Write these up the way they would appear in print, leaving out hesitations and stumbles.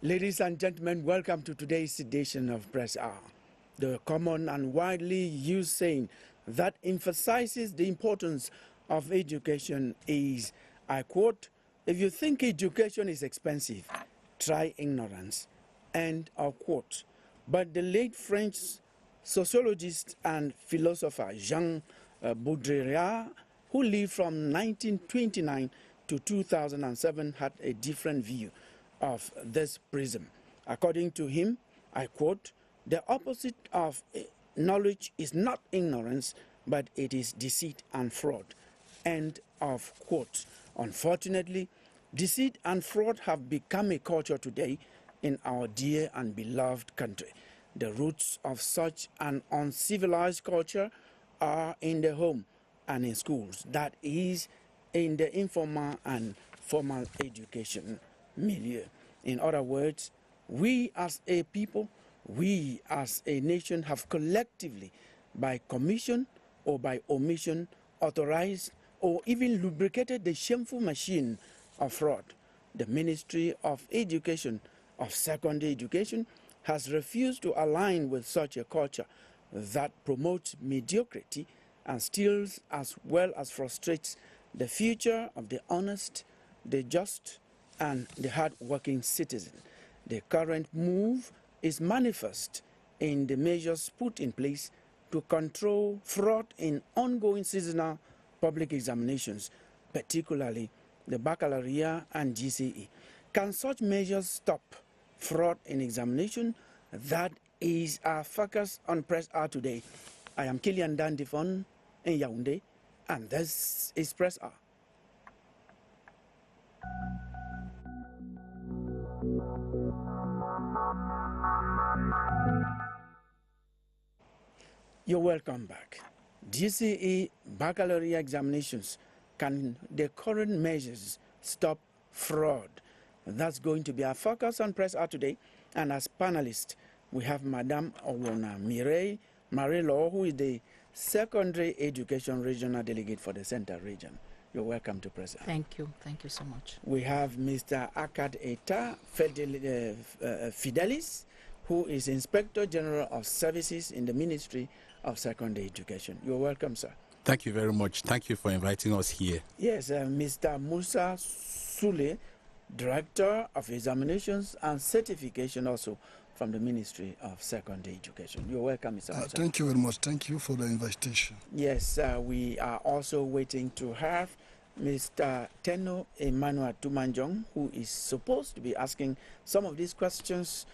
Ladies and gentlemen, welcome to today's edition of Press Hour. The common and widely used saying that emphasizes the importance of education is, I quote, "If you think education is expensive, try ignorance," end of quote. But the late French sociologist and philosopher Jean Baudrillard, who lived from 1929 to 2007, had a different view of this prism. According to him, I quote, "The opposite of knowledge is not ignorance, but it is deceit and fraud," end of quote. Unfortunately, deceit and fraud have become a culture today in our dear and beloved country. The roots of such an uncivilized culture are in the home and in schools, that is, in the informal and formal education milieu. In other words, we as a people, we as a nation have collectively, by commission or by omission, authorized or even lubricated the shameful machine of fraud. The Ministry of Education, of Secondary Education, has refused to align with such a culture that promotes mediocrity and steals as well as frustrates the future of the honest, the just, and the hard-working citizen. The current move is manifest in the measures put in place to control fraud in ongoing seasonal public examinations, particularly the baccalaureate and GCE. Can such measures stop fraud in examination? That is our focus on Press Hour today. I am Kilian Dandifon in Yaoundé, and this is Press Hour. You're welcome back. GCE baccalaureate examinations, can the current measures stop fraud? That's going to be our focus on Press Hour today. And as panelists, we have Madame Owona Mireille Marilo, who is the Secondary Education Regional Delegate for the Central Region. You're welcome to Press Hour. Thank you so much. We have Mr. Akad Eta Fidelis, who is Inspector General of Services in the Ministry of Secondary Education. You're welcome, sir. Thank you very much. Thank you for inviting us here. Yes, Mr. Musa Sule, Director of Examinations and Certification, also from the Ministry of Secondary Education. You're welcome, Mr. Musa. Thank you very much. Thank you for the invitation. Yes, we are also waiting to have Mr. Teno Emmanuel Tumanjong, who is supposed to be asking some of these questions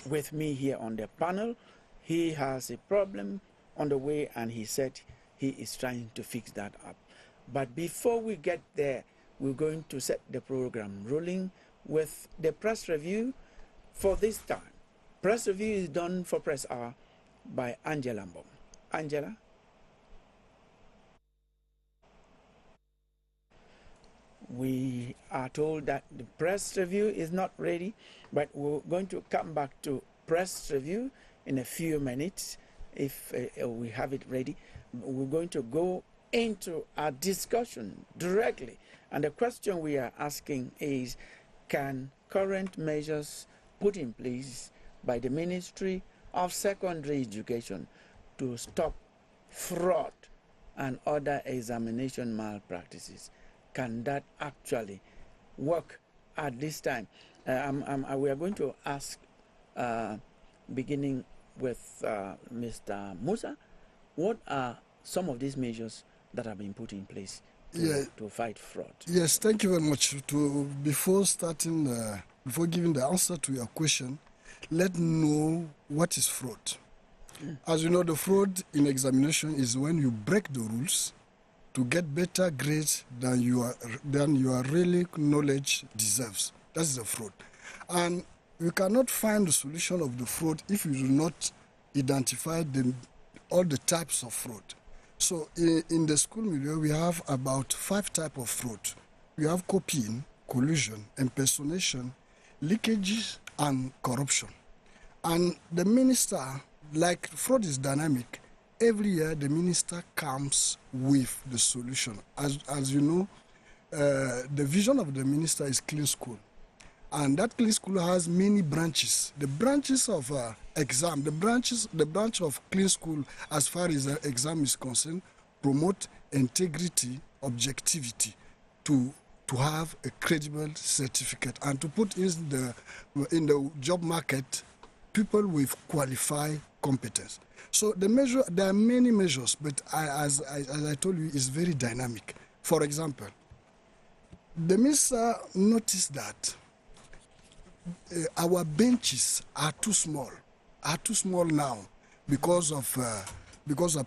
with me here on the panel. He has a problem on the way, and he said he is trying to fix that up. But before we get there, we're going to set the program rolling with the press review for this time. Press review is done for Press Hour by Angela Mbom. Angela? We are told that the press review is not ready, but we're going to come back to press review in a few minutes if we have it ready. We're going to go into our discussion directly. And the question we are asking is, can current measures put in place by the Ministry of Secondary Education to stop fraud and other examination malpractices, can that actually work at this time? We are going to ask, beginning with Mr. Musa, what are some of these measures that have been put in place to fight fraud? Yes, thank you very much. Before giving the answer to your question, let's know what is fraud. As you know, the fraud in examination is when you break the rules to get better grades than your really knowledge deserves. That's the fraud. And you cannot find the solution of the fraud if you do not identify all the types of fraud. So in the school milieu, we have about 5 types of fraud. We have copying, collusion, impersonation, leakages, and corruption. And the minister, like fraud is dynamic, every year the minister comes with the solution. As you know, the vision of the minister is clean school. And that clean school has many branches. The branches of exam, the branch of clean school, as far as the exam is concerned, promote integrity, objectivity, to have a credible certificate and to put in the job market people with qualified competence. So there are many measures, but as I told you, it's very dynamic. For example, the minister noticed that our benches are too small now because of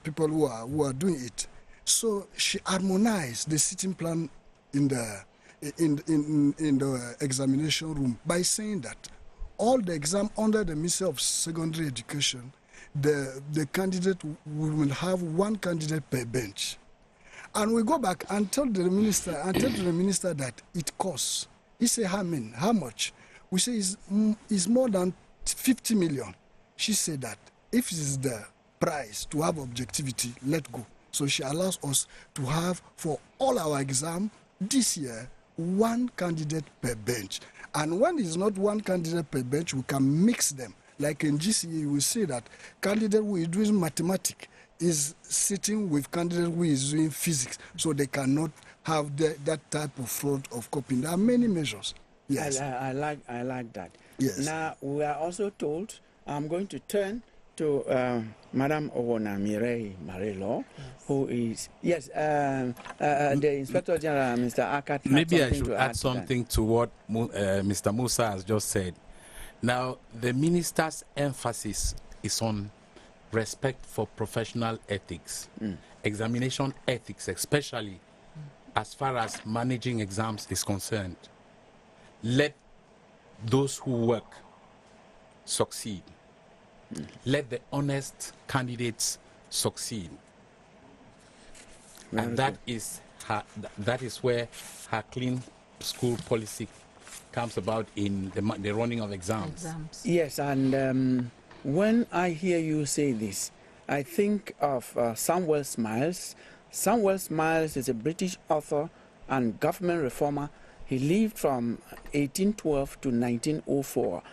people who are doing it. So she harmonized the sitting plan in the examination room by saying that all the exam under the Ministry of Secondary Education, the candidate will have one candidate per bench. And we go back and tell the minister that it costs. He said, how much? We say it's more than 50 million. She said that if it is the price to have objectivity, let go. So she allows us to have for all our exam this year one candidate per bench. And when it's not one candidate per bench, we can mix them. Like in GCE, you will see that candidate who is doing mathematics is sitting with candidate who is doing physics, so they cannot have that type of fraud of copying. There are many measures. Yes, I like that. Yes. Now we are also told. I'm going to turn to Madam Owona Mirei Marelo, who is the Inspector General, Mr. Akat. Maybe I should add something to what Mr. Musa has just said. Now, the minister's emphasis is on respect for professional ethics, examination ethics, especially as far as managing exams is concerned. Let those who work succeed. Let the honest candidates succeed. And that is where her clean school policy comes about in the running of exams. Yes, and when I hear you say this, I think of Samuel Smiles. Samuel Smiles is a British author and government reformer. He lived from 1812 to 1904.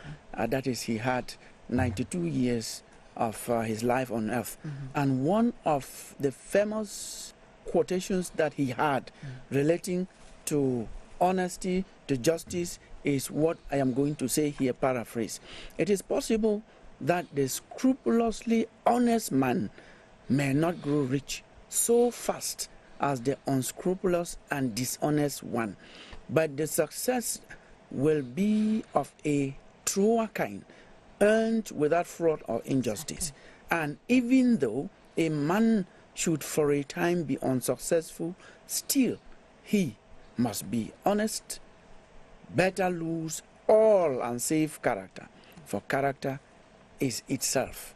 That is, he had 92 years of his life on earth. And one of the famous quotations that he had relating to honesty, to justice, is what I am going to say here, paraphrase. It is possible that the scrupulously honest man may not grow rich so fast as the unscrupulous and dishonest one, but the success will be of a truer kind, earned without fraud or injustice. And even though a man should for a time be unsuccessful, still he must be honest, better lose all and save character, for character is itself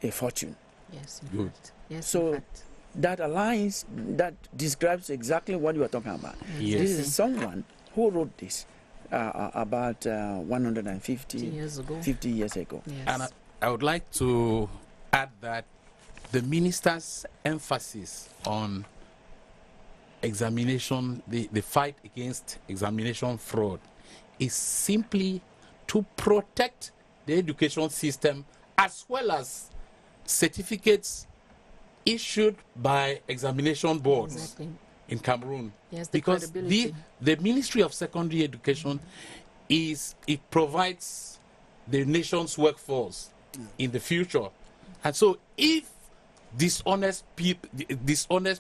a fortune. Yes, Good. Yes, so that aligns, that describes exactly what you are talking about. Yes. This is someone who wrote this about 150 years ago. 50 years ago. Yes. And I would like to add that the minister's emphasis on examination, the fight against examination fraud, is simply to protect the education system as well as certificates issued by examination boards in Cameroon. Yes, because the Ministry of Secondary Education it provides the nation's workforce in the future. And so if dishonest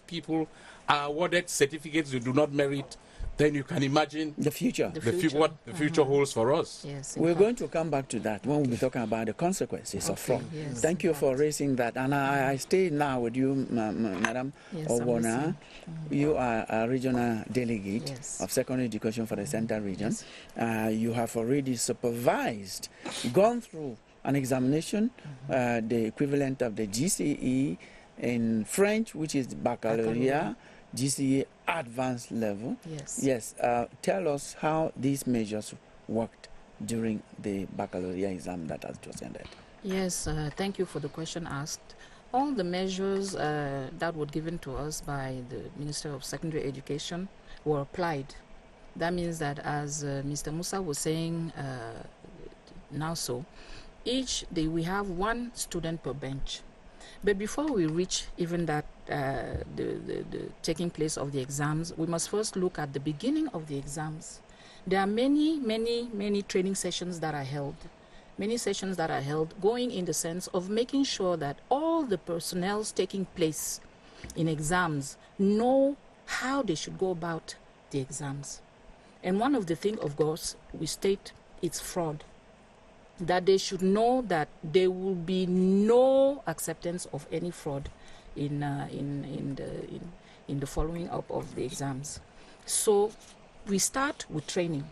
people are awarded certificates they do not merit, then you can imagine the future. What the future holds for us. Yes, we're going to come back to that when we'll be talking about the consequences of fraud. Yes, Thank you for raising that. And I stay now with you, Madam Owona. You are a regional delegate of secondary education for the Central Region. You have already supervised, gone through an examination, the equivalent of the GCE in French, which is baccalaureate, GCE advanced level. Yes. Tell us how these measures worked during the baccalaureate exam that has just ended. Yes, thank you for the question asked. All the measures that were given to us by the Minister of Secondary Education were applied That means that, as Mr. Musa was saying each day we have one student per bench. But before we reach even that, the taking place of the exams, we must first look at the beginning of the exams. There are many training sessions that are held. Many sessions that are held going in the sense of making sure that all the personnel taking place in exams know how they should go about the exams. And one of the things, of course, we state it's fraud. That they should know that there will be no acceptance of any fraud in the following up of the exams. So we start with training.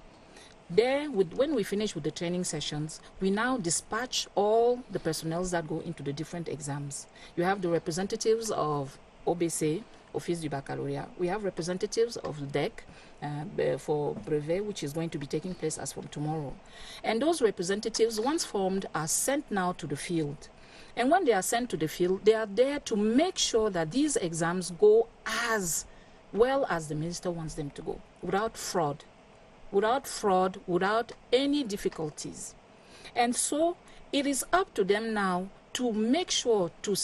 When we finish with the training sessions, we now dispatch all the personnel that go into the different exams. You have the representatives of OBC, Office du Baccalauréat. We have representatives of the DEC for brevet, which is going to be taking place as from tomorrow. And those representatives, once formed, are sent now to the field. And when they are sent to the field, they are there to make sure that these exams go as well as the minister wants them to go, without fraud, without any difficulties. And so it is up to them now to make sure, to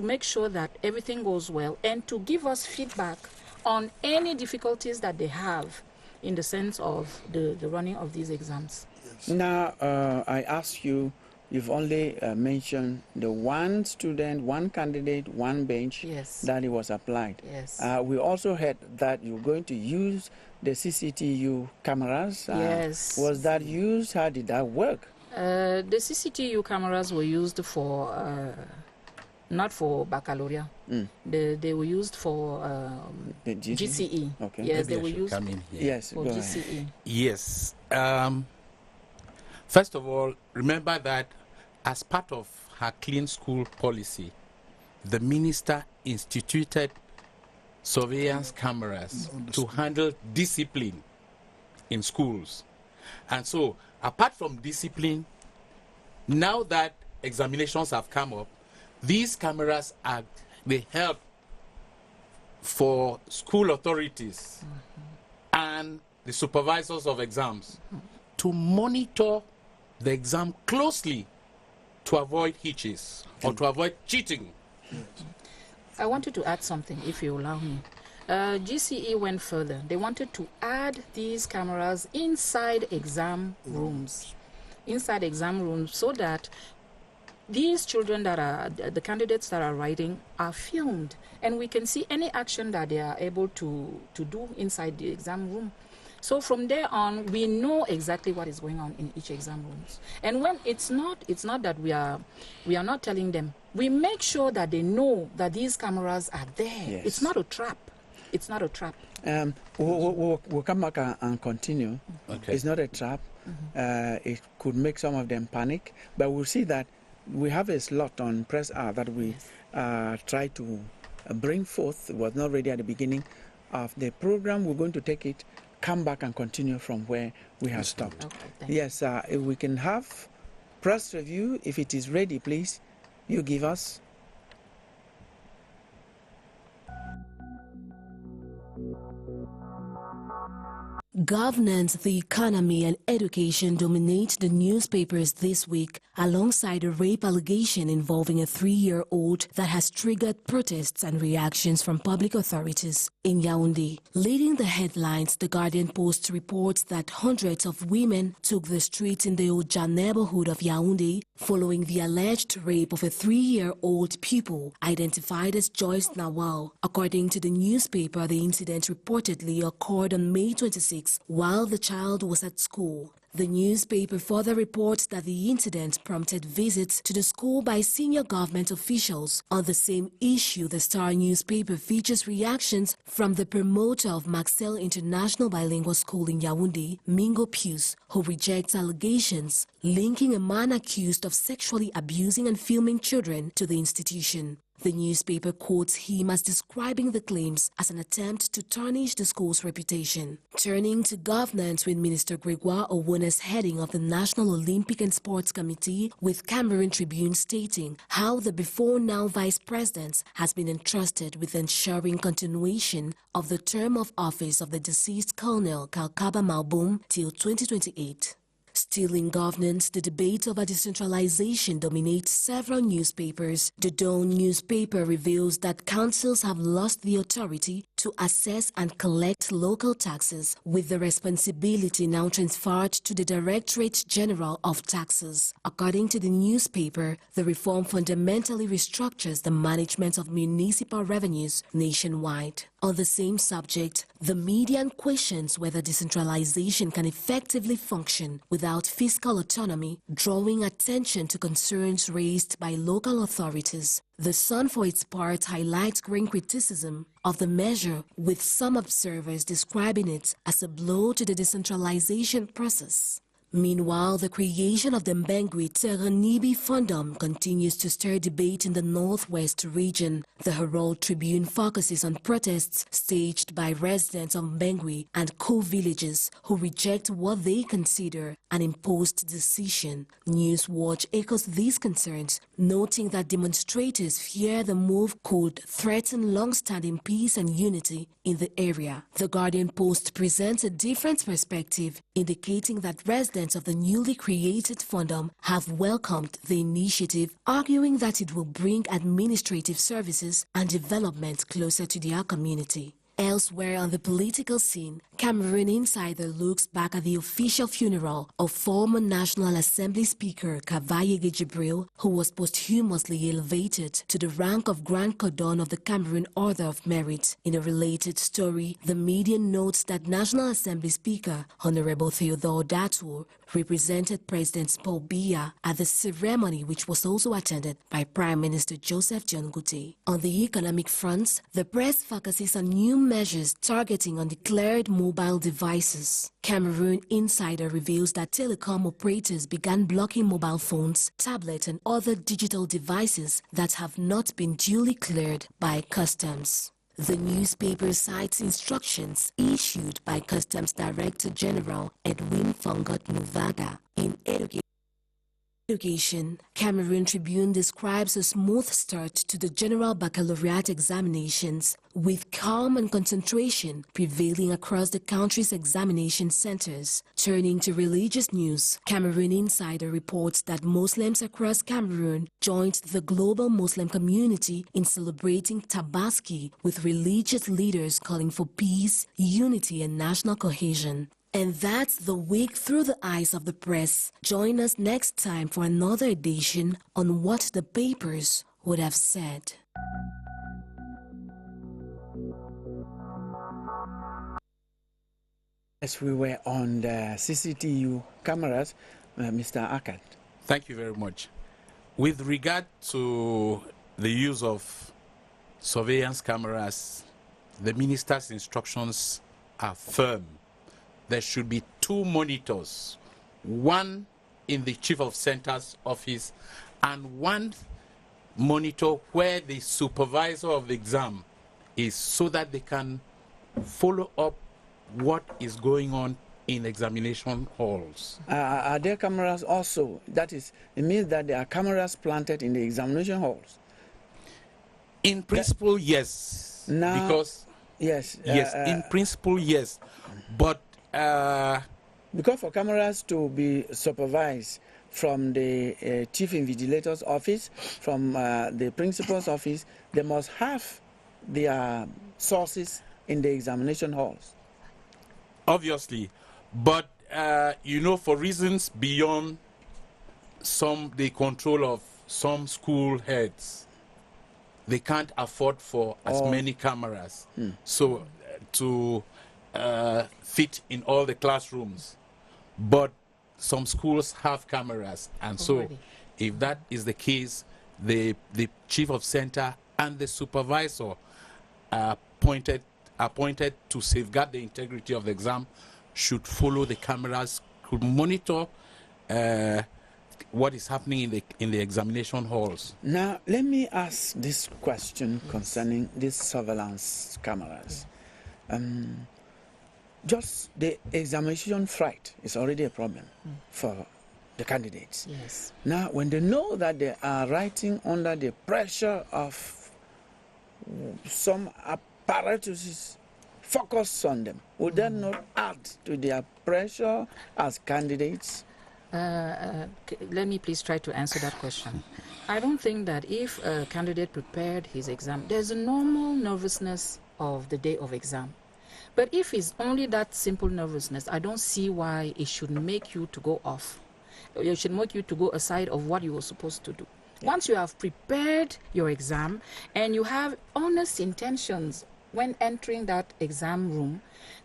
make sure that everything goes well, and to give us feedback on any difficulties that they have in the sense of the running of these exams. Yes. Now, I ask you, you've only mentioned the one student, one candidate, one bench that it was applied. Yes. We also heard that you're going to use the CCTU cameras. Yes. Was that used? How did that work? The CCTU cameras were used for, not for baccalaureate. They were used for the GCE. Okay. Yes, Maybe they were used yes, for GCE. Yes. First of all, remember that as part of her clean school policy, the minister instituted surveillance cameras to handle discipline in schools. And so, apart from discipline, now that examinations have come up, these cameras they help for school authorities and the supervisors of exams to monitor the exam closely to avoid hitches or to avoid cheating. I wanted to add something, if you allow me. GCE went further. They wanted to add these cameras inside exam rooms. Inside exam rooms, so that these children that are, the candidates that are writing, are filmed. And we can see any action that they are able to do inside the exam room. So from there on, we know exactly what is going on in each exam rooms. And when it's not that we are not telling them. We make sure that they know that these cameras are there. Yes. It's not a trap. It's not a trap. We'll come back and continue. Okay. It's not a trap. It could make some of them panic, but we'll see that we have a slot on Press R that we try to bring forth. It was not ready at the beginning of the program. We're going to take it, come back and continue from where we have stopped. Okay, yes, if we can have press review, if it is ready, please, you give us. Governance, the economy, and education dominate the newspapers this week, alongside a rape allegation involving a 3-year-old that has triggered protests and reactions from public authorities in Yaoundé. Leading the headlines, the Guardian Post reports that hundreds of women took the streets in the Oja neighborhood of Yaoundé following the alleged rape of a 3-year-old pupil identified as Joyce Nawal. According to the newspaper, the incident reportedly occurred on May 26 while the child was at school. The newspaper further reports that the incident prompted visits to the school by senior government officials. On the same issue, the Star newspaper features reactions from the promoter of Maxel International Bilingual School in Yaoundé, Mingo Pius, who rejects allegations linking a man accused of sexually abusing and filming children to the institution. The newspaper quotes him as describing the claims as an attempt to tarnish the school's reputation. Turning to governance with Minister Gregoire Owuna's heading of the National Olympic and Sports Committee, with Cameroon Tribune stating how the before-now vice president has been entrusted with ensuring continuation of the term of office of the deceased Colonel Kalkaba Malboum till 2028. Still in governance, the debate over decentralization dominates several newspapers. The Dawn newspaper reveals that councils have lost the authority to assess and collect local taxes, with the responsibility now transferred to the Directorate General of Taxes. According to the newspaper, the reform fundamentally restructures the management of municipal revenues nationwide. On the same subject, the Median questions whether decentralization can effectively function without fiscal autonomy, drawing attention to concerns raised by local authorities. The Sun, for its part, highlights growing criticism of the measure, with some observers describing it as a blow to the decentralization process. Meanwhile, the creation of the Mbengui Teranibi Fundum continues to stir debate in the Northwest region. The Herald Tribune focuses on protests staged by residents of Mbengui and co-villages who reject what they consider an imposed decision. Newswatch echoes these concerns, noting that demonstrators fear the move could threaten long-standing peace and unity in the area. The Guardian Post presents a different perspective, indicating that residents of the newly created Fundum have welcomed the initiative, arguing that it will bring administrative services and development closer to their community. Elsewhere on the political scene, Cameroon Insider looks back at the official funeral of former National Assembly Speaker Kavayege Jibril, who was posthumously elevated to the rank of Grand Cordon of the Cameroon Order of Merit. In a related story, the media notes that National Assembly Speaker Honorable Theodore Datour represented President Paul Biya at the ceremony, which was also attended by Prime Minister Joseph John Goute. On the economic front, the press focuses on new measures targeting undeclared mobile devices. Cameroon Insider reveals that telecom operators began blocking mobile phones, tablets, and other digital devices that have not been duly cleared by customs. The newspaper cites instructions issued by Customs Director General Edwin Fongot Muvaga. In education, Cameroon Tribune describes a smooth start to the General Baccalaureate examinations, with calm and concentration prevailing across the country's examination centers. Turning to religious news, Cameroon Insider reports that Muslims across Cameroon joined the global Muslim community in celebrating Tabaski, with religious leaders calling for peace, unity, and national cohesion. And that's the week through the eyes of the press. Join us next time for another edition on What the Papers Would Have Said. As we were on the CCTU cameras, Mr. Akkad. Thank you very much. With regard to the use of surveillance cameras, the minister's instructions are firm. There should be 2 monitors, one in the Chief of Center's office and one monitor where the supervisor of the exam is, so that they can follow up what is going on in examination halls. Are there cameras also? That is, it means that there are cameras planted in the examination halls. In principle, yes. Now, because yes, in principle, yes, but because for cameras to be supervised from the chief invigilator's office, from the principal's office, they must have their sources in the examination halls. Obviously, but you know, for reasons beyond the control of some school heads, they can't afford for as many cameras. So to fit in all the classrooms, but some schools have cameras, and so if that is the case, the chief of center and the supervisor appointed to safeguard the integrity of the exam should follow the cameras, could monitor what is happening in the examination halls. Now, let me ask this question concerning these surveillance cameras. Just the examination fright is already a problem for the candidates. Yes. Now, when they know that they are writing under the pressure of some apparatuses focused on them, would that not add to their pressure as candidates? Let me please try to answer that question. I don't think that if a candidate prepared his exam, there's a normal nervousness of the day of exam. But if it's only that simple nervousness, I don't see why it should make you to go off. It should make you to go aside of what you were supposed to do. Once you have prepared your exam and you have honest intentions when entering that exam room,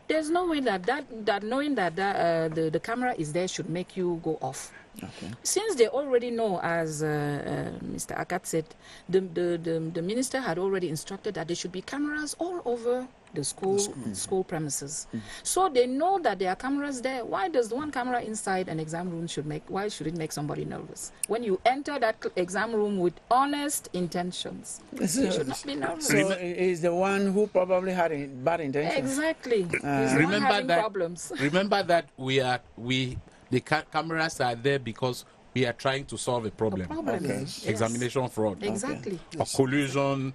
there's no way that knowing that the camera is there should make you go off. Okay. Since they already know, as Mr. Akat said, the minister had already instructed that there should be cameras all over the school premises. So they know that there are cameras there. Why does the one camera inside an exam room why should it make somebody nervous? When you enter that exam room with honest intentions, you should not be nervous. So he's the one who probably had a bad intention. Exactly. He's the one having problems. Remember that the cameras are there because we are trying to solve a problem. Okay. Yes. Examination fraud. Exactly. Or collusion,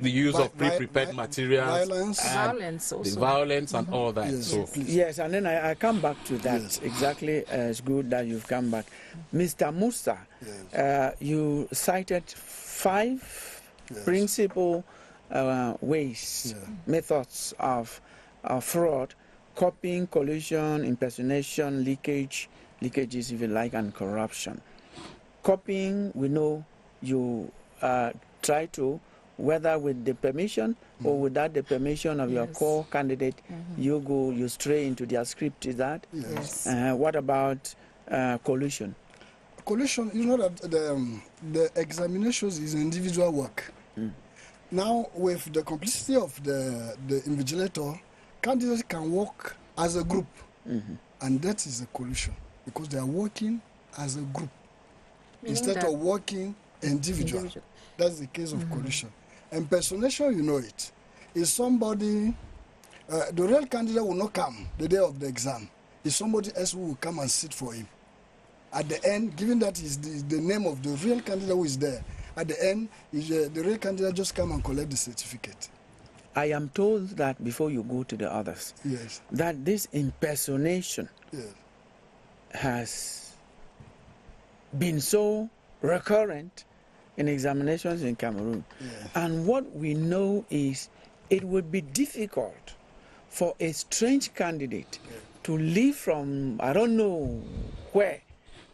the use of pre-prepared materials, Violence also. the violence and all that. Yes, So please. Yes, and then I come back to that. Yes. Exactly. It's good that you've come back. Mr. Musa, you cited 5 principal ways, methods of fraud: copying, collusion, impersonation, leakages if you like, and corruption. Copying, we know you try to, whether with the permission or without the permission of your core candidate, you stray into their script. Is that? Yes. What about collusion? Collusion, you know that the examinations is individual work. Now, with the complicity of the invigilator, candidates can work as a group, and that is a collusion because they are working as a group instead of working individual. That's the case of collusion. Impersonation, you know it, is somebody, the real candidate will not come the day of the exam. It's somebody else who will come and sit for him. At the end, given that is the name of the real candidate who is there, at the end, the real candidate just come and collect the certificate. I am told that before you go to the others, Yes. that this impersonation has been so recurrent in examinations in Cameroon. And what we know is it would be difficult for a strange candidate to leave from, I don't know where,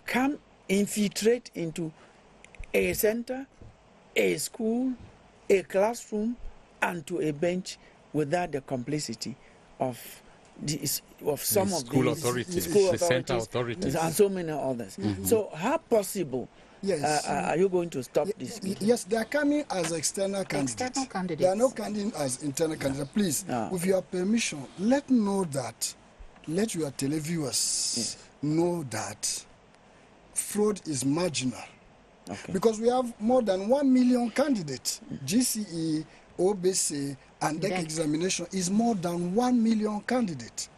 come infiltrate into a center, a school, a classroom, and to a bench without the complicity of some of school these authorities, school the center authorities, and so many others. So how possible are you going to stop this? Yes, they are coming as external candidates. External candidates. They are not coming as internal candidates. Please, with your permission, let your televiewers know that fraud is marginal. Okay. Because we have more than 1 million candidates. GCE, OBC, and DEC examination is more than 1 million candidates.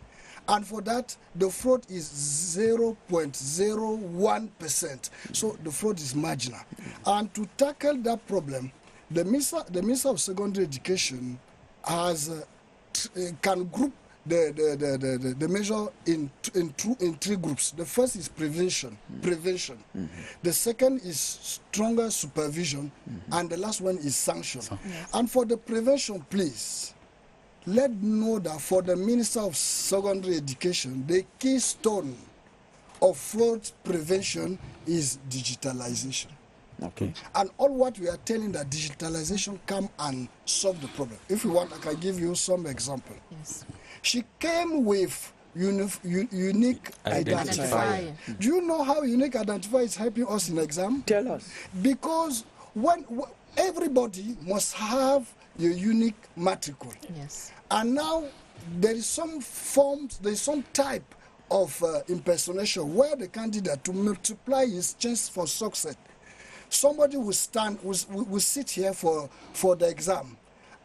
And for that, the fraud is 0.01%. So the fraud is marginal. And to tackle that problem, the Minister of Secondary Education can group the measure in 3 groups. The first is prevention. The second is stronger supervision, and the last one is sanction. And for the prevention, please, let know that for the Minister of Secondary Education, the keystone of fraud prevention is digitalization. Okay. And all what we are telling that digitalization come and solve the problem. If you want, I can give you some example. Yes. She came with unique identifier. Do you know how unique identifier is helping us in exam? Tell us. Because when everybody must have a unique matricule. Yes. And now there is some forms, there is some type of impersonation, where the candidate, to multiply his chance for success, somebody will sit here for the exam,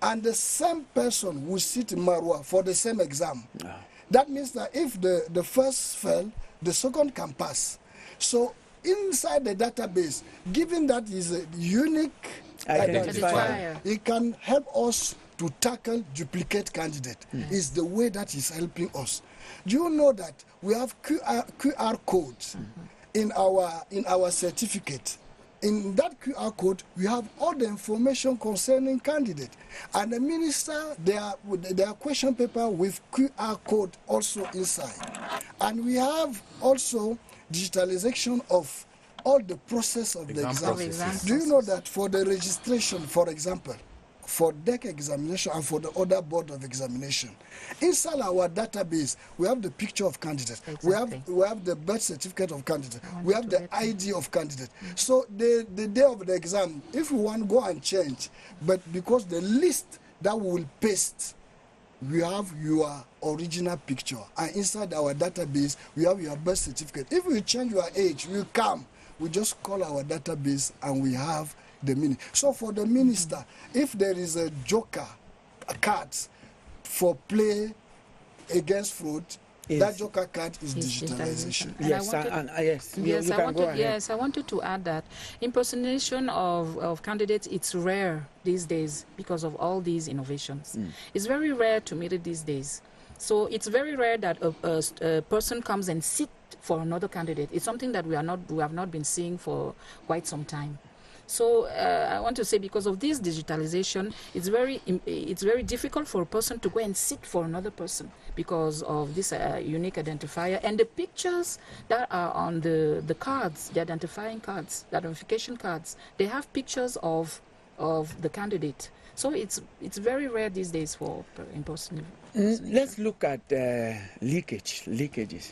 and the same person will sit in Marwa for the same exam. That means that if the first fail, the second can pass. So inside the database, given that is a unique identifier, it can help us to tackle duplicate candidate. Is the way that is helping us. Do you know that we have QR codes in our certificate? In that QR code, we have all the information concerning candidate. And the minister, their question paper with QR code also inside. And we have also digitalization of all the process of the exam. Do you know that for the registration, for example, for DEC examination and for the other board of examination, inside our database, we have the picture of candidate. Exactly. We have the birth certificate of candidate. We have the ID of candidate. So the day of the exam, if we want to go and change, but because the list that we will paste, we have your original picture, and inside our database, we have your birth certificate. If we change your age, we come. We just call our database and we have the meaning. So for the minister, if there is a joker, a card for play against fraud, that joker card is digitalization. Yes, I wanted to add that impersonation of candidates, it's rare these days because of all these innovations. It's very rare to meet it these days. So it's very rare that a person comes and sits for another candidate. It's something that we have not been seeing for quite some time. So I want to say, because of this digitalization, it's very difficult for a person to go and sit for another person because of this unique identifier. And the pictures that are on the cards, the identifying cards, the identification cards, they have pictures of the candidate. So it's very rare these days for impersonation. Let's look at leakages.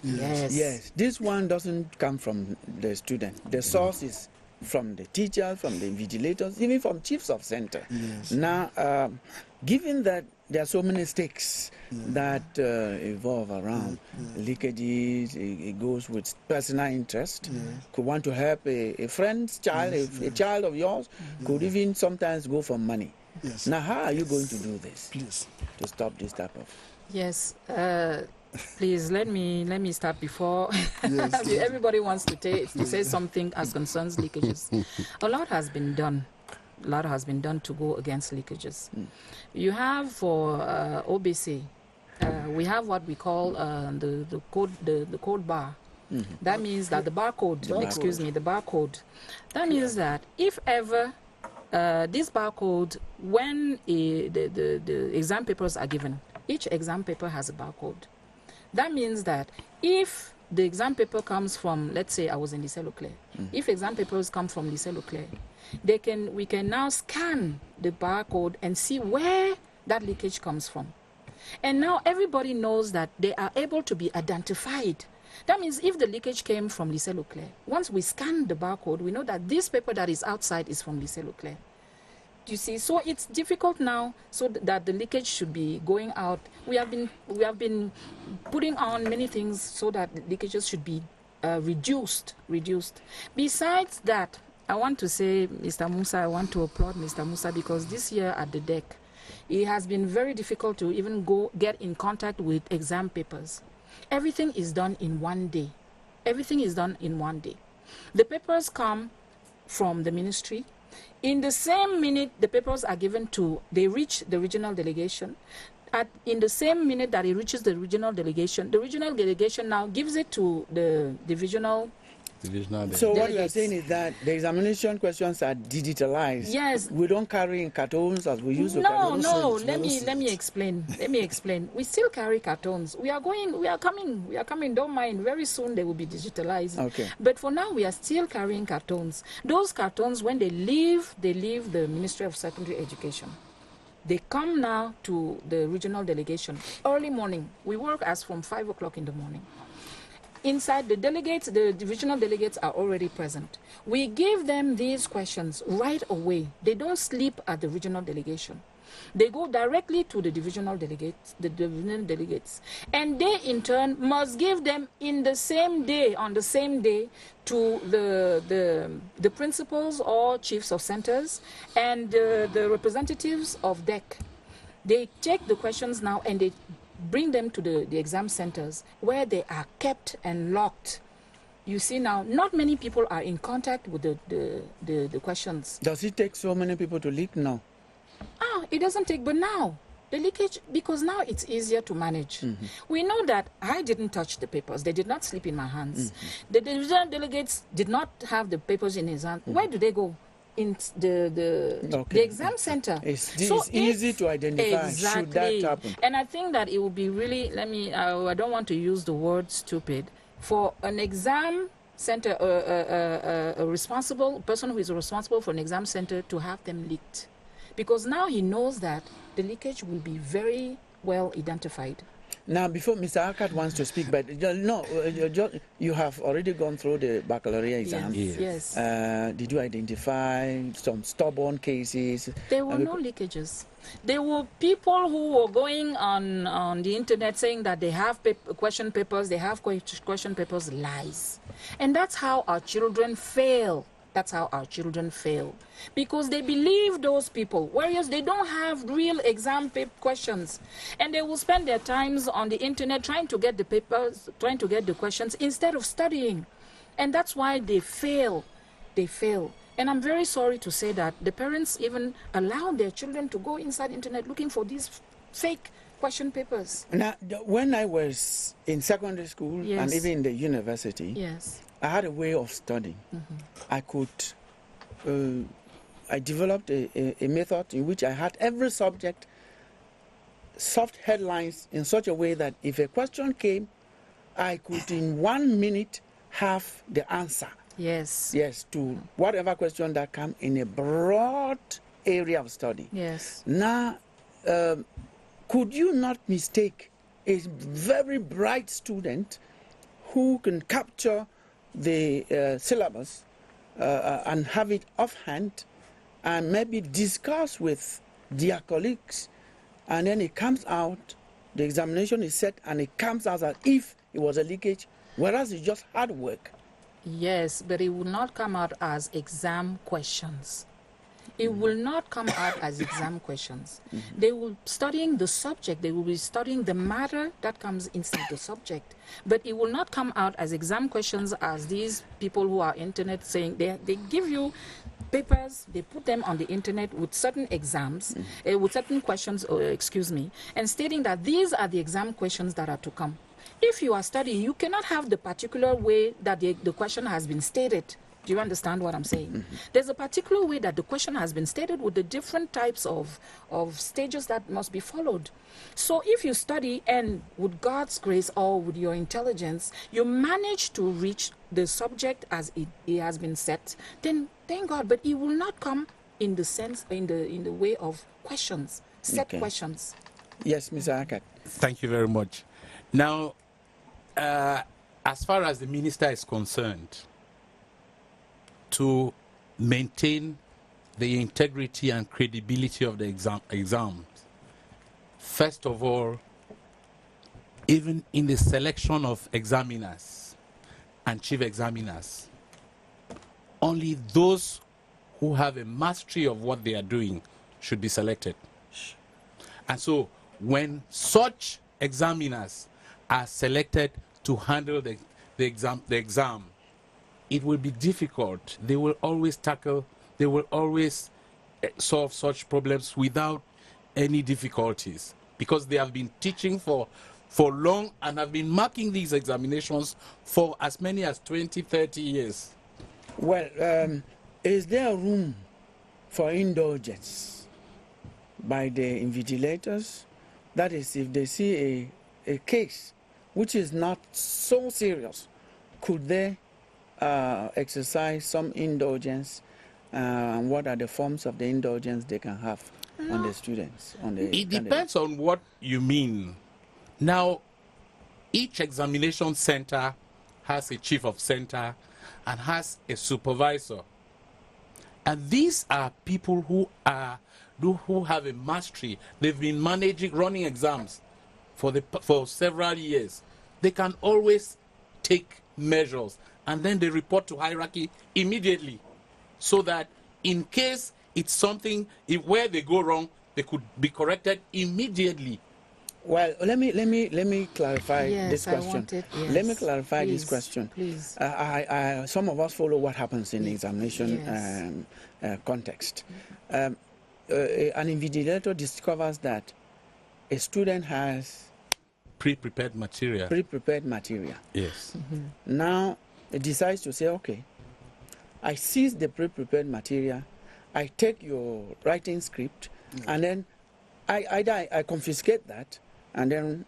Yes. This one doesn't come from the student. The source is from the teachers, from the invigilators, even from chiefs of center. Now, given that there are so many stakes that evolve around leakages, it goes with personal interest. Could want to help a friend's child, a child of yours, could even sometimes go for money. Now, how are you going to do this? Please. To stop this type of... Yes. Please let me start before everybody wants to say something as concerns leakages. A lot has been done. A lot has been done to go against leakages. You have for OBC, we have what we call the code bar. That means that the barcode. The barcode. That means that if ever this barcode, when the exam papers are given, each exam paper has a barcode. That means that if the exam paper comes from, let's say I was in Lycée Leclerc, if exam papers come from Lycée Leclerc, we can now scan the barcode and see where that leakage comes from. And now everybody knows that they are able to be identified. That means if the leakage came from Lycée Leclerc, once we scan the barcode, we know that this paper that is outside is from Lycée Leclerc. You see, so it's difficult now, so that the leakage should be going out. We have been putting on many things so that the leakages should be reduced. Besides that, I want to say, Mr. Musa, I want to applaud Mr. Musa, because this year at the DEC, it has been very difficult to even get in contact with exam papers. Everything is done in one day. The papers come from the ministry. In the same minute, the papers are given they reach the regional delegation. In the same minute that it reaches the regional delegation now gives it to the divisional. So what you are saying is that the examination questions are digitalized. Yes. We don't carry in cartons as we used to carry. No. Let me explain. We still carry cartons. We are coming. Don't mind. Very soon they will be digitalized. Okay. But for now, we are still carrying cartons. Those cartons, when they leave the Ministry of Secondary Education. They come now to the regional delegation early morning. We work as from 5 o'clock in the morning. Inside, the divisional delegates are already present. We give them these questions right away. They don't sleep at the regional delegation. They go directly to the divisional delegates, and they in turn must give them in the same day, on the same day, to the principals or chiefs of centers and the representatives of DEC. They take the questions now and they bring them to the exam centers where they are kept and locked. You see now, not many people are in contact with the questions. Does it take so many people to leak now? It doesn't take, but now, the leakage, because now it's easier to manage. We know that I didn't touch the papers. They did not slip in my hands. The divisional delegates did not have the papers in his hand. Where do they go? In the exam center. It's easy to identify should that happen. And I think that it would be really, I don't want to use the word stupid, for an exam center, a responsible person who is responsible for an exam center to have them leaked. Because now he knows that the leakage will be very well identified. Now, before Mr. Akat wants to speak, but you have already gone through the baccalaureate exam. Yes. Did you identify some stubborn cases? There were no leakages. There were people who were going on the internet saying that they have question papers, lies. And that's how our children fail. That's how our children fail. Because they believe those people, whereas they don't have real exam questions. And they will spend their times on the internet trying to get the papers, trying to get the questions, instead of studying. And that's why they fail. They fail. And I'm very sorry to say that the parents even allow their children to go inside the internet looking for these fake question papers. Now, when I was in secondary school and even in the university, I had a way of studying. I developed a method in which I had every subject soft headlines in such a way that if a question came, I could in 1 minute have the answer. Yes, to whatever question that comes in a broad area of study. Now, could you not mistake a very bright student who can capture the syllabus and have it offhand and maybe discuss with their colleagues, and then it comes out, the examination is set, and it comes out as if it was a leakage, whereas it's just hard work? Yes, but it will not come out as exam questions. It will not come out as exam questions. They will be studying the subject. They will be studying the matter that comes inside the subject. But it will not come out as exam questions as these people who are internet saying they give you papers, they put them on the internet with certain exams, with certain questions, and stating that these are the exam questions that are to come. If you are studying, you cannot have the particular way that the question has been stated. Do you understand what I'm saying? There's a particular way that the question has been stated with the different types of stages that must be followed. So if you study and with God's grace or with your intelligence, you manage to reach the subject as it has been set, then thank God. But it will not come in the sense, in the way of questions, set questions. Yes, Mr. Akat. Thank you very much. Now, as far as the minister is concerned, to maintain the integrity and credibility of the exams, first of all, even in the selection of examiners and chief examiners, only those who have a mastery of what they are doing should be selected. And so when such examiners are selected to handle the exam, it will be difficult. They will always solve such problems without any difficulties, because they have been teaching for long and have been marking these examinations for as many as 20, 30 years. Well, is there room for indulgence by the invigilators? That is, if they see a case which is not so serious, could they exercise some indulgence? What are the forms of the indulgence they can have on the students? It depends on what you mean. Now, each examination center has a chief of center and has a supervisor. And these are people who have a mastery. They've been running exams for several years. They can always take measures, and then they report to hierarchy immediately, so that in case it's something where they go wrong, they could be corrected immediately. Well, let me clarify this question. Let me clarify this question. Please. Some of us follow what happens in the examination context. An invigilator discovers that a student has Pre-prepared material. Yes. Mm-hmm. Now it decides to say, okay, I seize the pre-prepared material, I take your writing script, and then I confiscate that, and then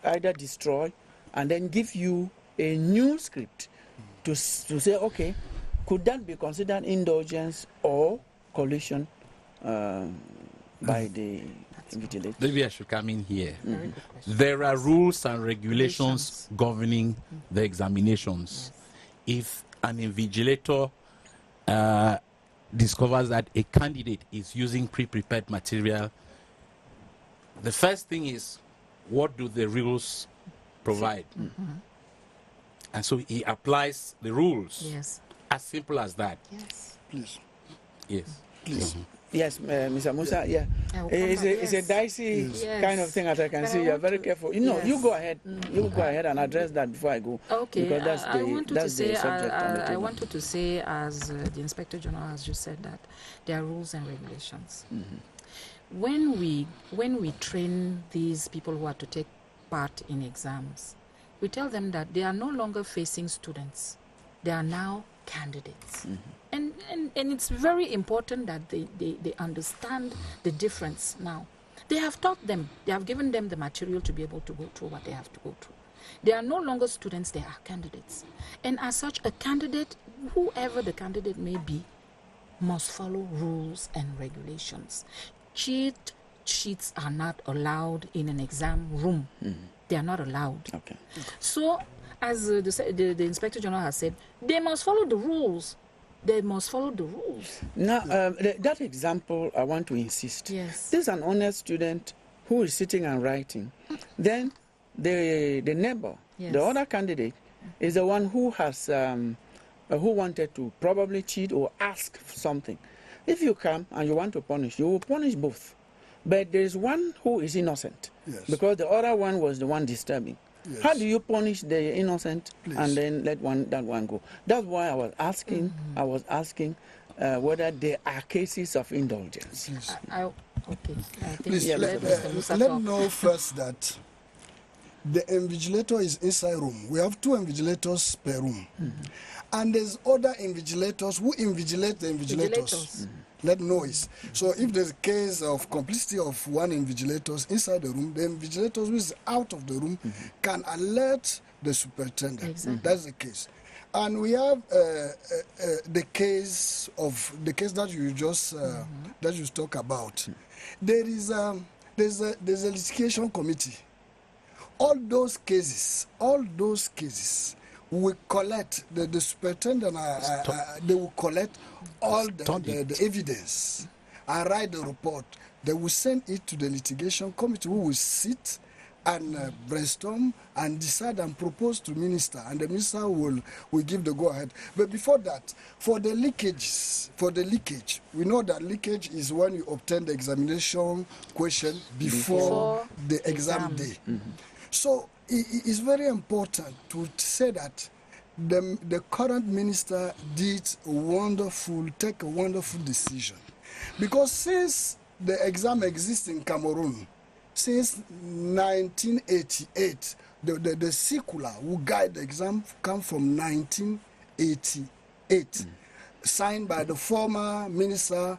either destroy, and then give you a new script to say, okay, could that be considered indulgence or collusion by the invigilator? Maybe I should come in here. There are rules and regulations governing the examinations. If an invigilator discovers that a candidate is using pre-prepared material, the first thing is, what do the rules provide? And so he applies the rules. Yes. As simple as that. Yes. Please. Yes. Please. Yes, Mr. Musa, yeah. It's a dicey kind of thing, as I can see. You're very careful. You go ahead. You go ahead and address that before I go. Okay. Because that's the subject on the I table. wanted to say, as the Inspector General has just said, that there are rules and regulations. When we train these people who are to take part in exams, we tell them that they are no longer facing students. They are now candidates. And it's very important that they understand the difference now. They have taught them, they have given them the material to be able to go through what they have to go through. They are no longer students, they are candidates. And as such, a candidate, whoever the candidate may be, must follow rules and regulations. Cheat sheets are not allowed in an exam room. They are not allowed. Okay. So, as the Inspector General has said, they must follow the rules. They must follow the rules. Now, that example, I want to insist. Yes. This is an honest student who is sitting and writing. Then the neighbor, the other candidate, is the one who has who wanted to probably cheat or ask for something. If you come and you want to punish, you will punish both. But there is one who is innocent, because the other one was the one disturbing. How do you punish the innocent and then let that one go? That's why I was asking. I was asking whether there are cases of indulgence. Okay. I think Please, let know first that the invigilator is inside room. We have 2 invigilators per room. And there's other invigilators who invigilate the invigilators. Let noise. So if there's a case of complicity of one invigilator inside the room, the invigilator who is out of the room can alert the superintendent. Exactly. That's the case. And we have the case that you just that you talk about. There's a litigation committee. All those cases we collect, the superintendent, they will collect all the evidence and write the report. They will send it to the litigation committee, who will sit and brainstorm and decide and propose to minister, and the minister will give the go-ahead. But before that, for the leakage, we know that leakage is when you obtain the examination question before the exam day. So it's very important to say that the current minister take a wonderful decision. Because since the exam exists in Cameroon, since 1988, the circular who guide the exam come from 1988, signed by the former minister,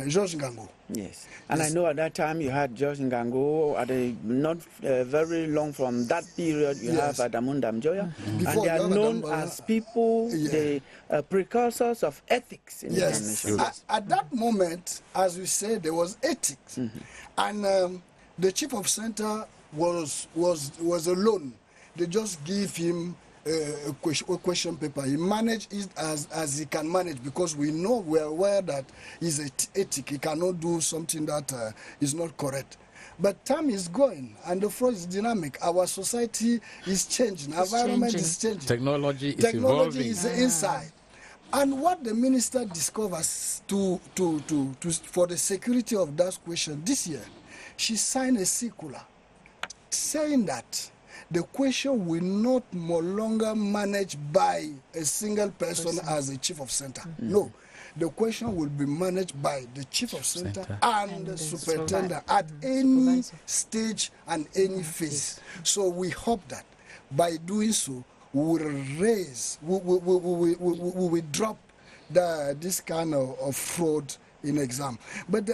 George Ngango. Yes. And I know at that time you had George Ngango, not very long from that period you have Adamu Ndamjoya. And they are known as people, the precursors of ethics in the nation. At that moment, as we said, there was ethics. And the chief of center was alone. They just give him a question paper. He managed it as he can manage, because we are aware that he's ethic. He cannot do something that is not correct. But time is going, and the fraud is dynamic. Our society is changing. Environment is changing. Technology is evolving. Is inside. And what the minister discovers for the security of that question this year, she signed a circular saying that the question will not no longer managed by a single person as a chief of center. No, the question will be managed by the chief of center and the superintendent at any stage and any phase. So we hope that by doing so, we will drop this kind of fraud in exam. But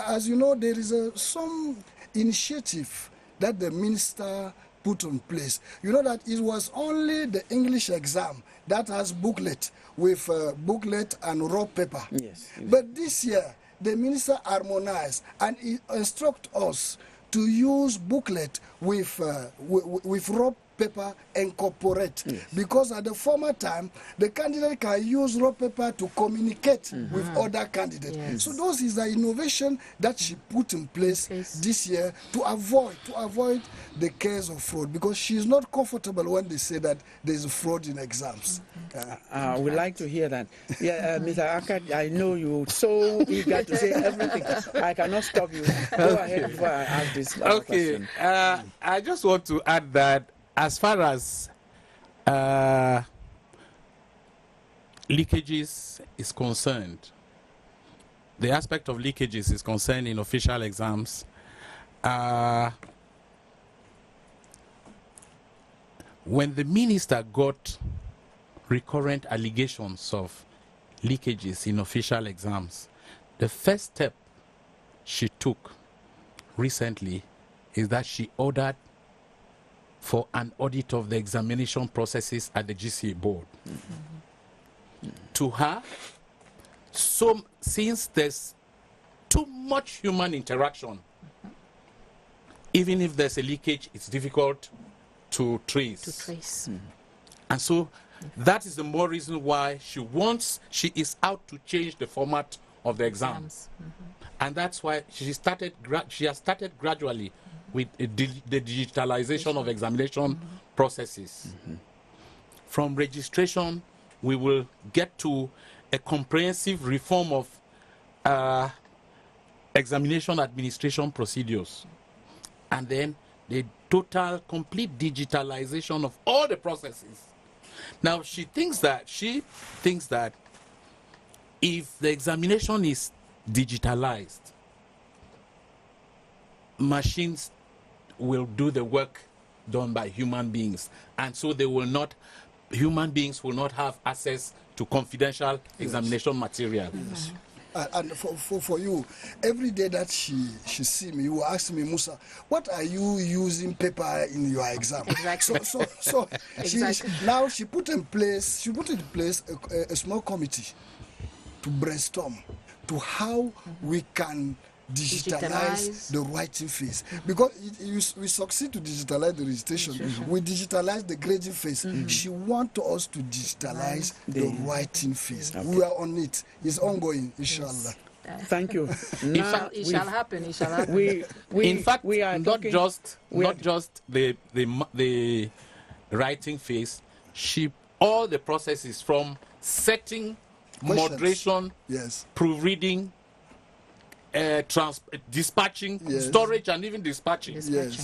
as you know, there is some initiative that the minister put in place. You know that it was only the English exam that has booklet with booklet and raw paper. Yes. But this year, the minister harmonized and he instruct us to use booklet with raw paper incorporate, because at the former time the candidate can use raw paper to communicate with other candidates. Yes. So those is the innovation that she put in place this year to avoid the case of fraud, because she is not comfortable when they say that there is fraud in exams. We'd like to hear that. Yeah, Mr. Akkad, I know you're so eager to say everything. I cannot stop you. Go ahead before I ask this question. I just want to add that as far as leakages is concerned, the aspect of leakages is concerned in official exams. When the minister got recurrent allegations of leakages in official exams, the first step she took recently is that she ordered for an audit of the examination processes at the GCA board. To her, since there's too much human interaction, even if there's a leakage, it's difficult to trace. And so that is the more reason why she is out to change the format of the exams. And that's why she has started gradually with the digitalization of examination processes. From registration, we will get to a comprehensive reform of examination administration procedures, and then the total, complete digitalization of all the processes. Now, she thinks that if the examination is digitalized, machines will do the work done by human beings, and so human beings will not have access to confidential examination material. And for you, every day that she see me, you will ask me, Musa, what are you using paper in your exam? Exactly. So now she put in place a small committee to brainstorm to how we can digitalize the writing phase, because we succeed to digitalize the registration. We digitalize the grading phase. She wants us to digitalize the writing phase. We are on it. It's ongoing, inshallah. Thank you. Now, It shall happen. In fact, we are not talking, just the writing phase. All the processes from setting, Questions. moderation, proofreading, dispatching, storage, and even dispatching.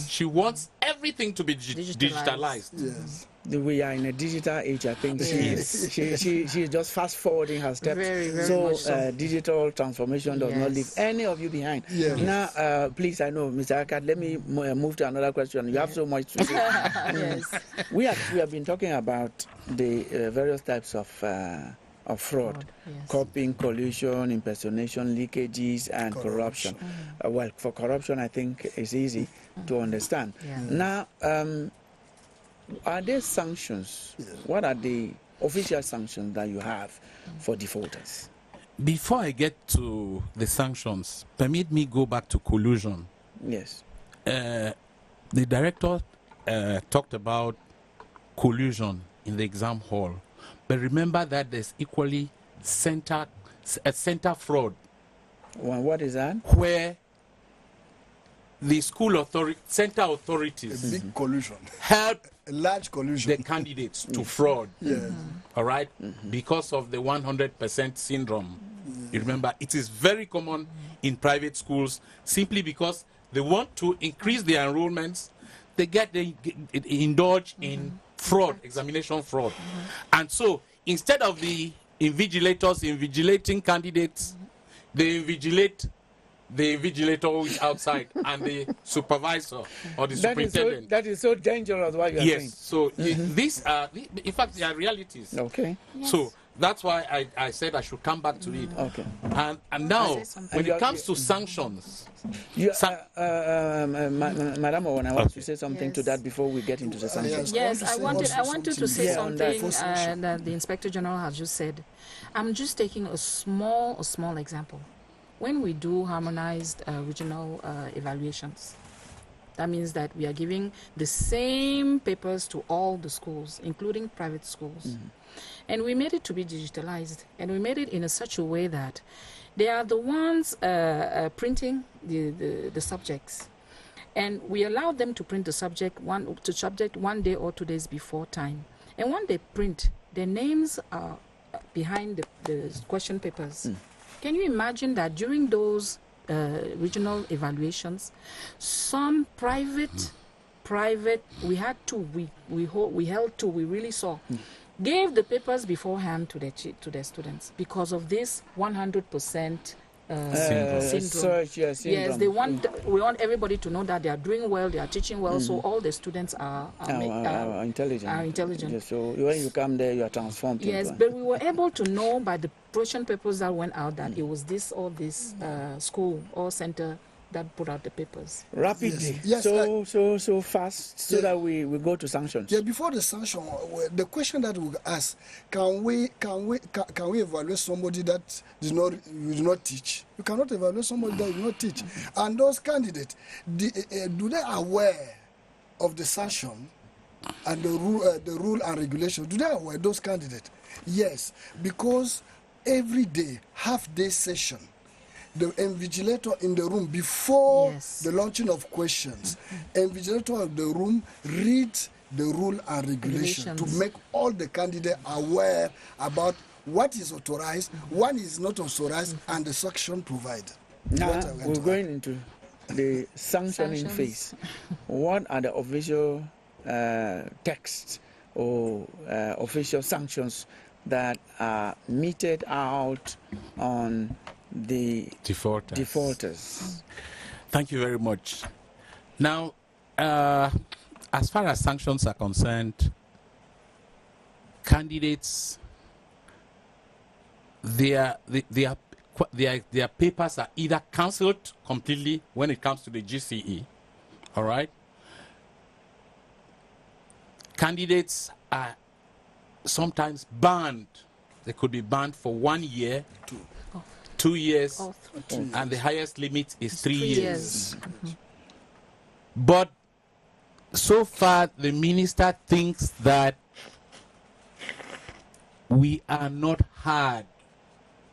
She wants everything to be digitalized. Yes. We are in a digital age. I think she's just fast forwarding her steps. Very, very much so. Digital transformation does not leave any of you behind. Now, please, I know, Mr. Akkad, let me move to another question. You have so much to say. We have been talking about the various types of fraud, copying, collusion, impersonation, leakages, and corruption. Well, for corruption, I think it's easy to understand. Now, are there sanctions? What are the official sanctions that you have for defaulters? Before I get to the sanctions, permit me go back to collusion. Yes. The director talked about collusion in the exam hall. But remember that there's equally center fraud, Well, what is that? where the center A authorities big collusion, help a large the collusion. candidates to fraud. Yes. All right, because of the 100% syndrome. You remember, it is very common in private schools simply because they want to increase their enrollments. They indulge in fraud, examination fraud. And so instead of the invigilators invigilating candidates, they invigilate the invigilator who is outside and the supervisor or the superintendent. That is so dangerous what you are saying. Yes, so these are, in fact, they are realities. Okay. So that's why I said I should come back to it. Okay. And now, say something? when it comes to sanctions, You, Sam- Madam Owen, I want Okay. to say something to Yes. that before we get into the sanctions. Yes, I wanted to say on that. something that the Inspector General has just said. I'm just taking a small example. When we do harmonized regional evaluations, that means that we are giving the same papers to all the schools, including private schools. And we made it to be digitalized, and we made it in such a way that they are the ones printing the subjects. And we allow them to print the subject one day or 2 days before time. And when they print, their names are behind the question papers. Can you imagine that during those regional evaluations, some private, we had two, we held two, we really saw, gave the papers beforehand to their students because of this 100% syndrome. Search, yes, Yes, we want everybody to know that they are doing well, they are teaching well, so all the students are intelligent. are intelligent. Yes, so when you come there, you are transformed. Yes, into but we were able to know by the question papers that went out that it was this or this school or center that put out the papers. rapidly. Yes, so fast, so that we go to sanctions. Yeah, before the sanction, the question that we ask: can we evaluate somebody that you do not teach? You cannot evaluate somebody that you do not teach. And those candidates, do they aware of the sanction and the rule and regulation? Do they aware those candidates? Yes, because every day, half-day session, the invigilator in the room before the launching of questions, invigilator of the room reads the rule and regulation to make all the candidates aware about what is authorized, what is not authorized, and the sanction provided. Now we're going into the sanctioning phase. What are the official texts or official sanctions that are meted out on the defaulters? Thank you very much. Now, as far as sanctions are concerned, candidates, their papers are either cancelled completely when it comes to the GCE, all right? Candidates are sometimes banned. They could be banned for 1 year, 2 years, and the highest limit is 3 years. But so far, the minister thinks that we are not hard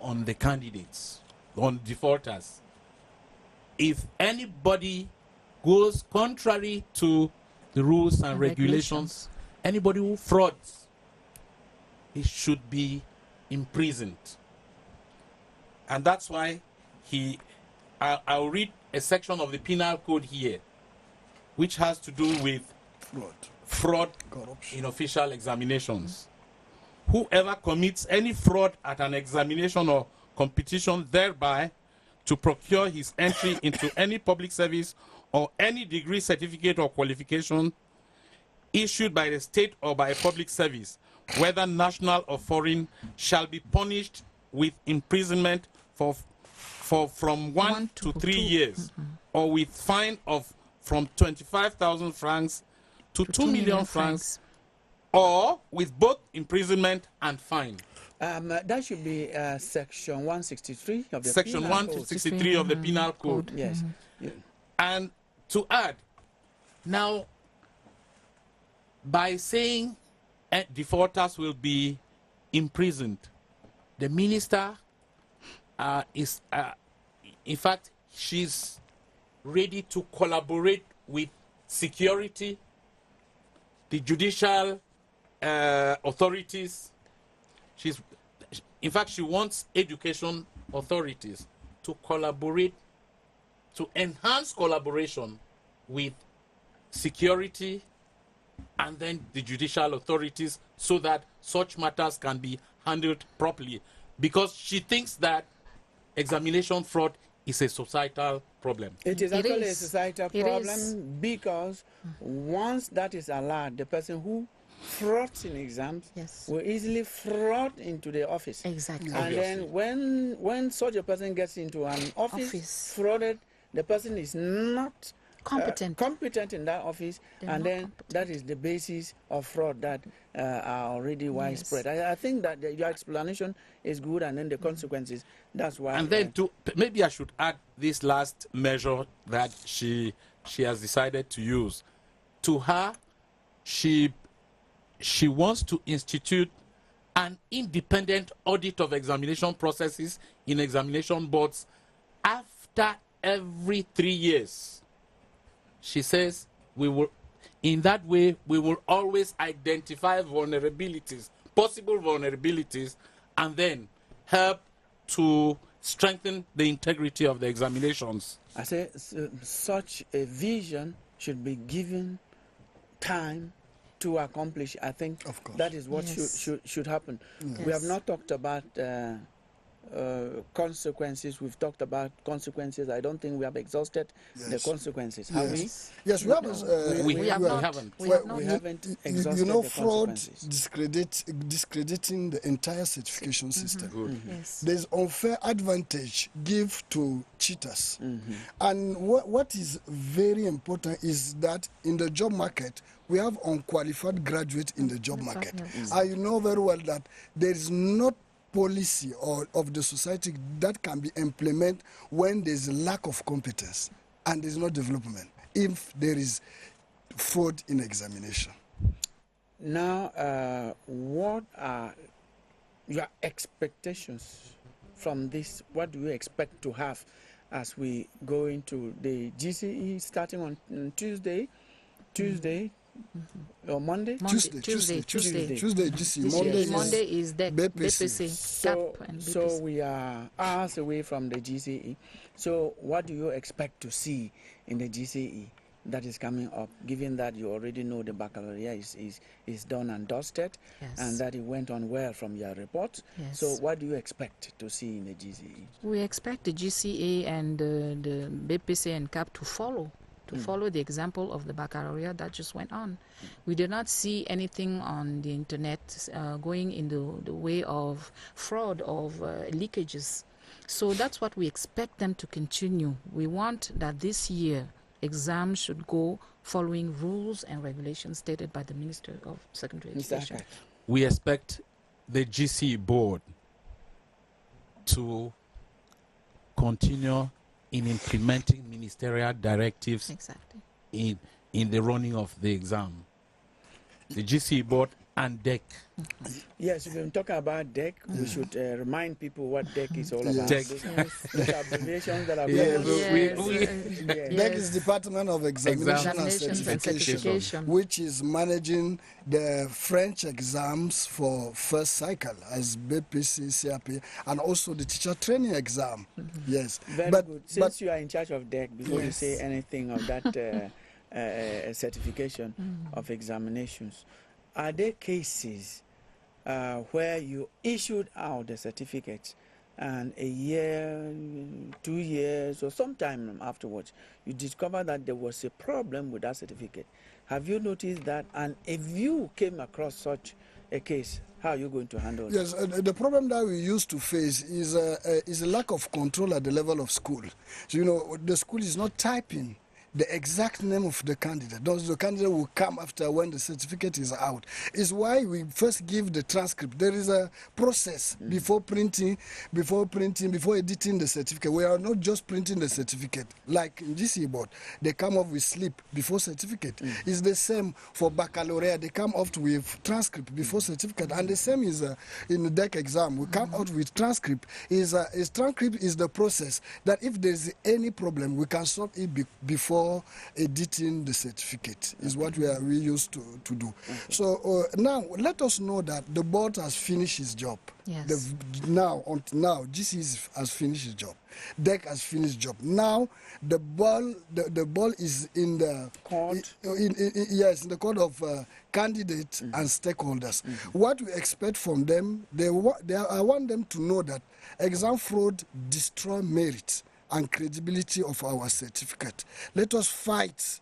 on the candidates, on defaulters. If anybody goes contrary to the rules and regulations, anybody who frauds, he should be imprisoned. And that's why I'll read a section of the penal code here, which has to do with fraud in official examinations. Whoever commits any fraud at an examination or competition thereby to procure his entry into any public service or any degree, certificate, or qualification issued by the state or by a public service, whether national or foreign, shall be punished with imprisonment for from 1 to 3 years, or with fine of from 25,000 francs to 2 million francs, or with both imprisonment and fine. That should be section 163 of the Section Penal 163 of the Penal Code. Yes. And to add, now, by saying and defaulters will be imprisoned. The minister is, in fact, she's ready to collaborate with security, the judicial authorities. In fact, she wants education authorities to collaborate, to enhance collaboration with security and then the judicial authorities so that such matters can be handled properly. Because she thinks that examination fraud is a societal problem. It is It actually a is. societal It problem is. because once that is allowed, the person who frauds in exams Yes. will easily fraud into the office. Exactly. And then when such a person gets into an office frauded, the person is not competent in that office, They're and not then that is the basis of fraud that are already widespread. I think that your explanation is good, and then the consequences, that's why. And then maybe I should add this last measure that she has decided to use. To her, she wants to institute an independent audit of examination processes in examination boards after every 3 years. She says in that way, we will always identify vulnerabilities, possible vulnerabilities, and then help to strengthen the integrity of the examinations. I say such a vision should be given time to accomplish. I think Of course. that is what Yes. should happen. Yes. We have not talked about consequences. We've talked about consequences. I don't think we have exhausted the Yes. consequences. Have we? Yes, we have. We have not. haven't. We have not. We haven't You exhausted know, the fraud consequences. discrediting the entire certification system. Yes. There's unfair advantage give to cheaters. And what is very important is that in the job market, we have unqualified graduates in the job market. Yes. I know very well that there is not policy of the society that can be implemented when there's a lack of competence and there's no development if there is fraud in examination. Now, what are your expectations from this? What do you expect to have as we go into the GCE starting on Tuesday, or Monday? Tuesday. Tuesday, GC. Monday is DEC, BPC, So, CAP, and so BPC. we are hours away from the GCE. So what do you expect to see in the GCE that is coming up, given that you already know the baccalaureate is done and dusted, Yes. and that it went on well from your report? Yes. So what do you expect to see in the GCE? We expect the GCA and the BPC and CAP to follow the example of the baccalaureate that just went on. We did not see anything on the internet going in the way of fraud, of leakages. So that's what we expect them to continue. We want that this year exams should go following rules and regulations stated by the Minister of Secondary Mr. Education. Akai. We expect the GC board to continue in implementing ministerial directives Exactly. in the running of the exam. The GC board and DEC. Yes, if we're talking about DEC, we should remind people what DEC is all about. DEC. Those abbreviations that are Yes. very DEC is Department of Examination and Examinations and Certification, certification. which is managing the French exams for first cycle as BPC, CAP, and also the teacher training exam. Yes. Very good. Since you are in charge of DEC, before you say anything of that certification of examinations, are there cases where you issued out the certificates and a year, 2 years, or sometime afterwards, you discover that there was a problem with that certificate? Have you noticed that? And if you came across such a case, how are you going to handle it? Yes, the problem that we used to face is a lack of control at the level of school. So, the school is not typing the exact name of the candidate. Those the candidate will come after when the certificate is out. Is why we first give the transcript. There is a process before printing, before editing the certificate. We are not just printing the certificate like in GC board. They come up with slip before certificate. It's the same for baccalaureate. They come up with transcript before certificate, and the same is in the DEC exam. We come out with transcript. Transcript is the process that if there's any problem, we can solve it before editing the certificate. Is what we used to do. So now let us know that the board has finished its job. Yes. Now, GC has finished its job. DEC has finished job. Now the ball is in the Court. in the court of candidates and stakeholders. What we expect from them, I want them to know that exam fraud destroys merit and credibility of our certificate. Let us fight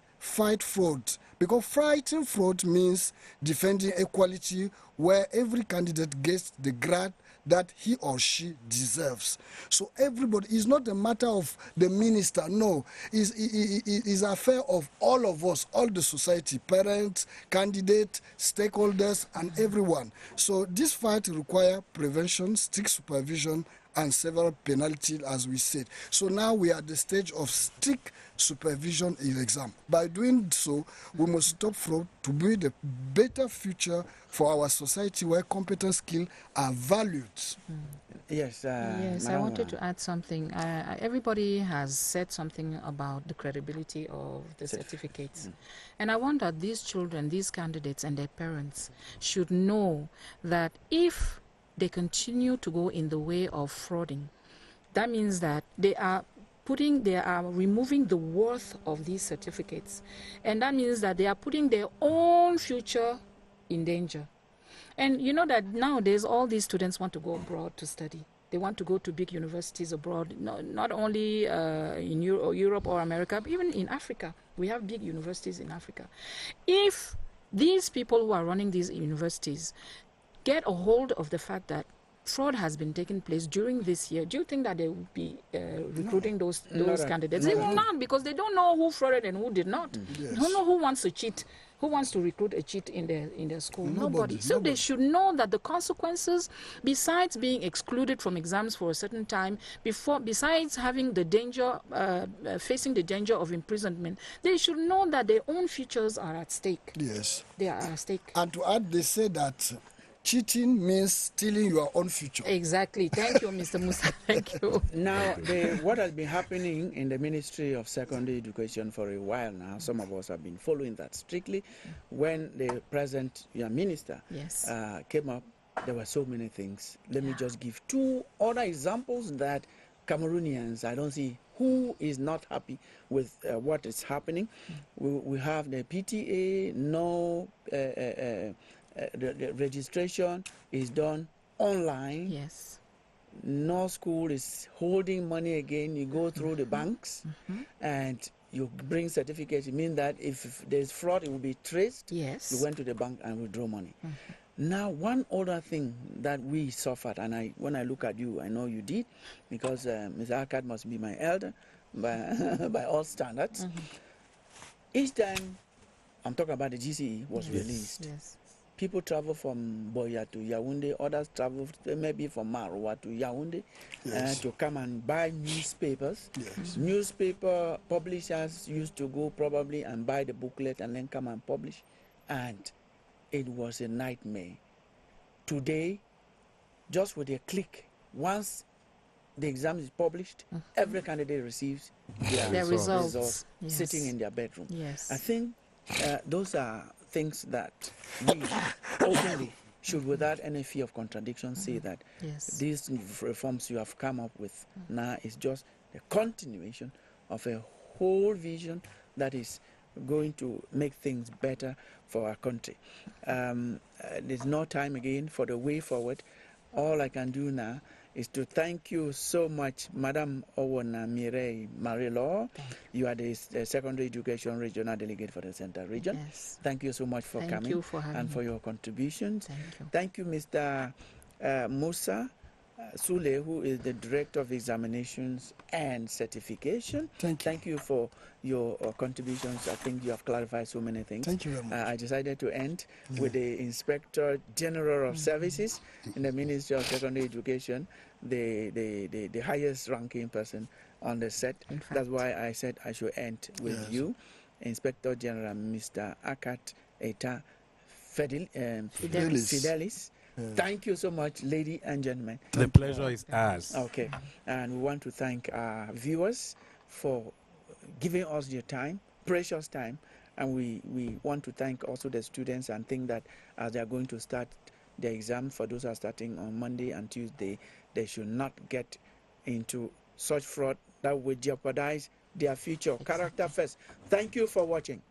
fraud, because fighting fraud means defending equality, where every candidate gets the grade that he or she deserves. So everybody, is not a matter of the minister, no. It's an affair of all of us, all the society, parents, candidates, stakeholders, and everyone. So this fight requires prevention, strict supervision, and several penalties, as we said. So now we are at the stage of strict supervision in exam. By doing so, we must stop fraud to build a better future for our society where competence skills are valued. Yes. Yes, I wanted to add something. Everybody has said something about the credibility of the certificates. And I want that these children, these candidates and their parents should know that if they continue to go in the way of frauding, that means that they are removing the worth of these certificates. And that means that they are putting their own future in danger. And you know that nowadays all these students want to go abroad to study. They want to go to big universities abroad, not only in Europe or America, but even in Africa. We have big universities in Africa. If these people who are running these universities get a hold of the fact that fraud has been taking place during this year, do you think that they will be recruiting those candidates? They will not, because they don't know who frauded and who did not. They don't know who wants to cheat, who wants to recruit a cheat in their school. Nobody. So they should know that the consequences, besides being excluded from exams for a certain time, besides having the danger, facing the danger of imprisonment, they should know that their own futures are at stake. Yes. They are at stake. And to add, they say that cheating means stealing your own future. Exactly. Thank you, Mr. Musa. Thank you. Now, what has been happening in the Ministry of Secondary Education for a while now, some of us have been following that strictly. When the present minister came up, there were so many things. Let me just give two other examples that Cameroonians, I don't see who is not happy with what is happening. We have the PTA, the registration is done online. Yes. No school is holding money again. You go through the banks and you bring certificates. It means that if there's fraud, it will be traced. Yes. You went to the bank and withdraw money. Now, one other thing that we suffered, and when I look at you, I know you did, because Mr. Akkad must be my elder by all standards. Each time, I'm talking about the GCE, was released. Yes. People travel from Boya to Yaoundé, others travel maybe from Maroua to Yaoundé to come and buy newspapers. Yes. Newspaper publishers used to go probably and buy the booklet and then come and publish. And it was a nightmare. Today, just with a click, once the exam is published, every candidate receives their results sitting in their bedroom. Yes. I think those are things that we openly should, without any fear of contradiction, say that these reforms you have come up with now is just the continuation of a whole vision that is going to make things better for our country. There's no time again for the way forward. All I can do now is to thank you so much, Madam Owona Mireille Marie-Laure. You are the Secondary Education Regional Delegate for the Central Region. Yes. Thank you so much for coming for having and for me. your contributions. Thank you. Thank you, Mr. Musa Sule, who is the Director of Examinations and Certification. Thank you. For your contributions. I think you have clarified so many things. Thank you very much. I decided to end with the Inspector General of Services in the Ministry of Secondary Education, the highest ranking person on the set. That's why I said I should end with you, Inspector General Mr. Akat Eta Fidelis. Thank you so much, ladies and gentlemen. The pleasure is ours. Okay, and we want to thank our viewers for giving us your time, precious time, and we want to thank also the students and think that as they are going to start the exam, for those who are starting on Monday and Tuesday, they should not get into such fraud that would jeopardize their future. Character first. Thank you for watching.